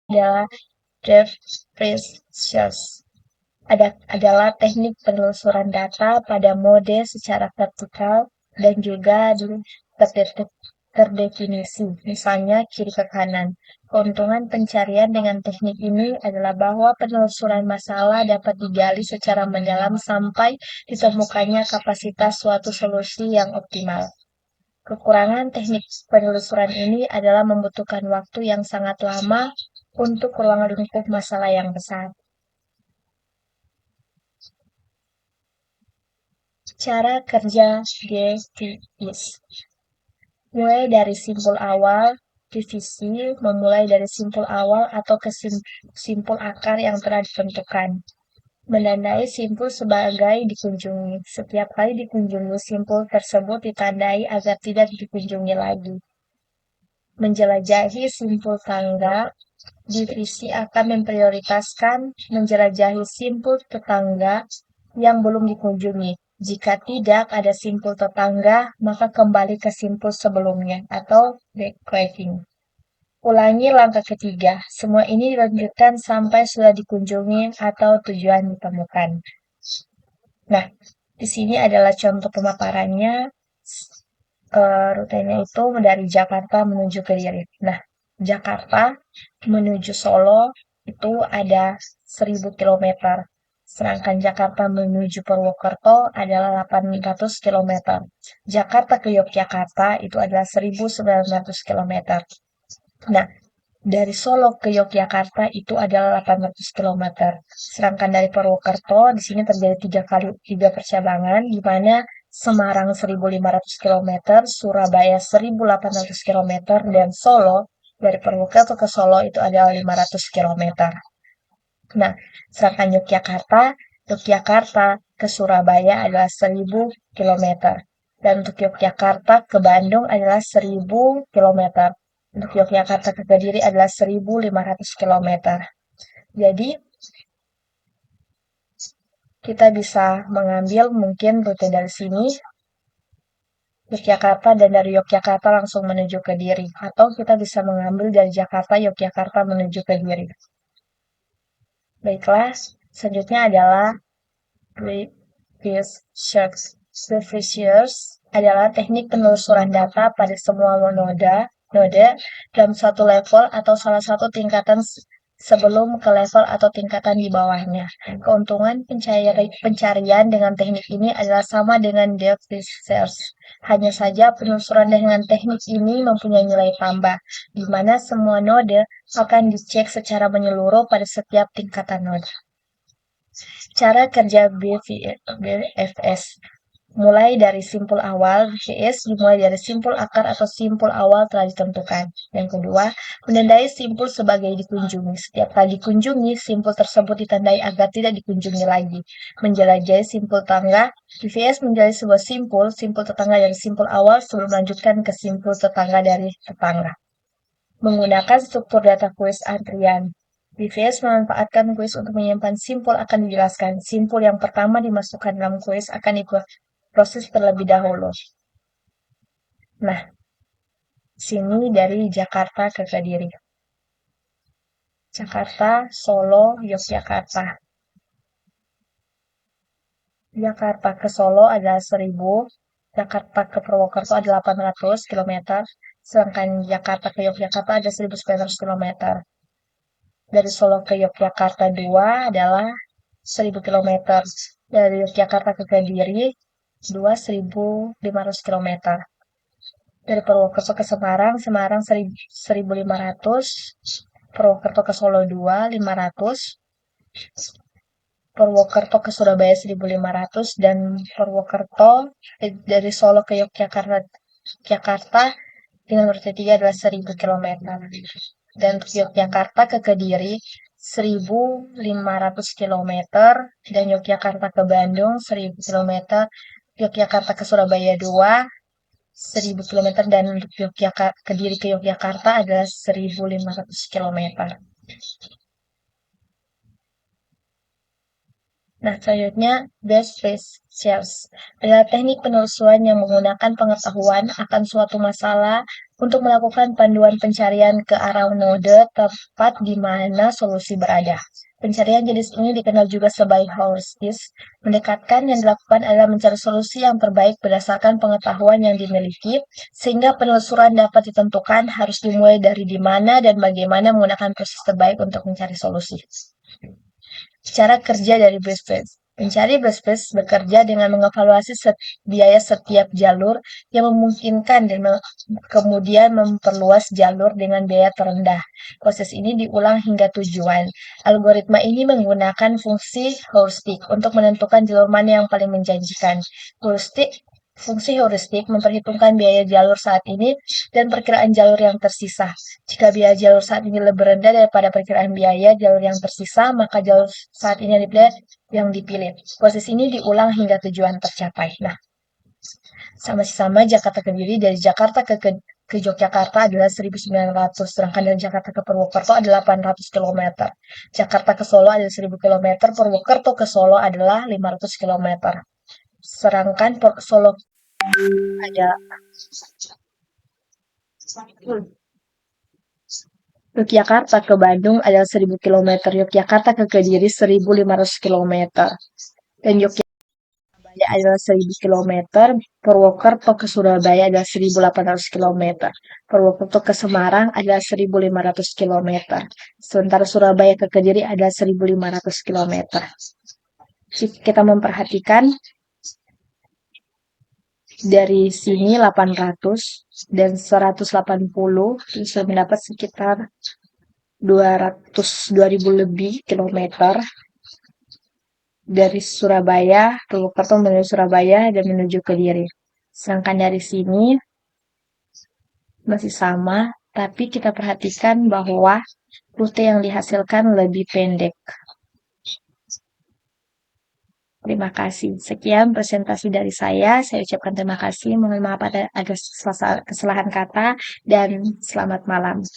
adalah depth research. Adalah teknik penelusuran data pada mode secara vertikal dan juga terdefinisi, misalnya kiri ke kanan. Keuntungan pencarian dengan teknik ini adalah bahwa penelusuran masalah dapat digali secara mendalam sampai ditemukannya kapasitas suatu solusi yang optimal. Kekurangan teknik penelusuran ini adalah membutuhkan waktu yang sangat lama untuk ruang lingkup masalah yang besar. Cara kerja GTIS. Mulai dari simpul awal, divisi memulai dari simpul awal atau ke simpul akar yang telah ditentukan. Menandai simpul sebagai dikunjungi. Setiap kali dikunjungi, simpul tersebut ditandai agar tidak dikunjungi lagi. Menjelajahi simpul tangga, divisi akan memprioritaskan menjelajahi simpul tetangga yang belum dikunjungi. Jika tidak ada simpul tetangga, maka kembali ke simpul sebelumnya atau backtracking. Ulangi langkah ketiga. Semua ini dilanjutkan sampai sudah dikunjungi atau tujuan ditemukan. Nah, di sini adalah contoh pemaparannya. Rutenya itu dari Jakarta menuju Kediri. Nah, Jakarta menuju Solo itu ada 1000 km. Sedangkan Jakarta menuju Purwokerto adalah 800 km. Jakarta ke Yogyakarta itu adalah 1900 km. Nah, dari Solo ke Yogyakarta itu adalah 800 km. Sedangkan dari Purwokerto di sini terjadi tiga percabangan di mana Semarang 1500 km, Surabaya 1800 km, dan Solo dari Purwokerto ke Solo itu adalah 500 km. Nah, sedangkan Yogyakarta ke Surabaya adalah 1000 km. Dan untuk Yogyakarta ke Bandung adalah 1000 km. Untuk Yogyakarta ke Kediri adalah 1500 km. Jadi, kita bisa mengambil mungkin rute dari sini, Yogyakarta, dan dari Yogyakarta langsung menuju ke Kediri. Atau kita bisa mengambil dari Jakarta, Yogyakarta menuju ke Kediri. Baiklah, selanjutnya adalah previous search. Previous search adalah teknik penelusuran data pada semua node dalam suatu level atau salah satu tingkatan sebelum ke level atau tingkatan di bawahnya. Keuntungan pencarian dengan teknik ini adalah sama dengan depth research. Hanya saja penelusuran dengan teknik ini mempunyai nilai tambah, di mana semua node akan dicek secara menyeluruh pada setiap tingkatan node. Cara kerja BFS. Mulai dari simpul awal, BFS dimulai dari simpul akar atau simpul awal telah ditentukan. Yang kedua, menandai simpul sebagai dikunjungi. Setiap kali dikunjungi, simpul tersebut ditandai agar tidak dikunjungi lagi. Menjelajahi simpul tangga, BFS menjelajahi sebuah simpul tetangga dari simpul awal sebelum melanjutkan ke simpul tetangga dari tetangga. Menggunakan struktur data kuis antrian. BVS memanfaatkan kuis untuk menyimpan simpul akan dijelaskan. Simpul yang pertama dimasukkan dalam kuis akan diproses terlebih dahulu. Nah, sini dari Jakarta ke Kediri. Jakarta, Solo, Yogyakarta. Jakarta ke Solo adalah 1000, Jakarta ke Purwokerto adalah 800 km, sedangkan Jakarta ke Yogyakarta ada 1900 km. Dari Solo ke Yogyakarta 2 adalah 1000 km. Dari Yogyakarta ke Kediri 1500 km. Dari Purwokerto ke Semarang 1500. Purwokerto ke Solo 500. Purwokerto ke Surabaya 1500 dan Purwokerto dari Solo ke Yogyakarta dengan rute 3 adalah 1000 km. Dan untuk Yogyakarta ke Kediri 1500 km dan Yogyakarta ke Bandung 1000 km, Yogyakarta ke Surabaya 1000 km dan untuk Kediri ke Yogyakarta adalah 1500 km. Nah, selanjutnya, best research adalah teknik penelusuran yang menggunakan pengetahuan akan suatu masalah untuk melakukan panduan pencarian ke arah node tepat di mana solusi berada. Pencarian jenis ini dikenal juga sebagai heuristik. Mendekatkan yang dilakukan adalah mencari solusi yang terbaik berdasarkan pengetahuan yang dimiliki, sehingga penelusuran dapat ditentukan harus dimulai dari di mana dan bagaimana menggunakan proses terbaik untuk mencari solusi. Cara kerja dari BestPace. Pencari BestPace bekerja dengan mengevaluasi biaya setiap jalur yang memungkinkan dan kemudian memperluas jalur dengan biaya terendah. Proses ini diulang hingga tujuan. Algoritma ini menggunakan fungsi heuristik untuk menentukan jalur mana yang paling menjanjikan. Fungsi heuristik memperhitungkan biaya jalur saat ini dan perkiraan jalur yang tersisa. Jika biaya jalur saat ini lebih rendah daripada perkiraan biaya jalur yang tersisa, maka jalur saat ini yang dipilih. Proses ini diulang hingga tujuan tercapai. Nah, sama-sama Jakarta ke Kediri, dari Jakarta ke Yogyakarta adalah 1.900, sedangkan dari Jakarta ke Purwokerto adalah 800 km. Jakarta ke Solo adalah 1.000 km, Purwokerto ke Solo adalah 500 km. Sedangkan Solo ada Yogyakarta ke Bandung adalah 1.000 km, Yogyakarta ke Kediri 1.500 km, dan Yogyakarta adalah 1.000 km, Purwokerto ke Surabaya adalah 1.800 km, Purwokerto ke Semarang adalah 1.500 km, sementara Surabaya ke Kediri adalah 1.500 km. Jika kita memperhatikan, dari sini 800 dan 180 bisa mendapat sekitar 2.000 lebih kilometer dari Surabaya, Purwokerto menuju Surabaya dan menuju Kediri. Sedangkan dari sini masih sama, tapi kita perhatikan bahwa rute yang dihasilkan lebih pendek. Terima kasih. Sekian presentasi dari saya. Saya ucapkan terima kasih. Mohon maaf ada kesalahan kata dan selamat malam.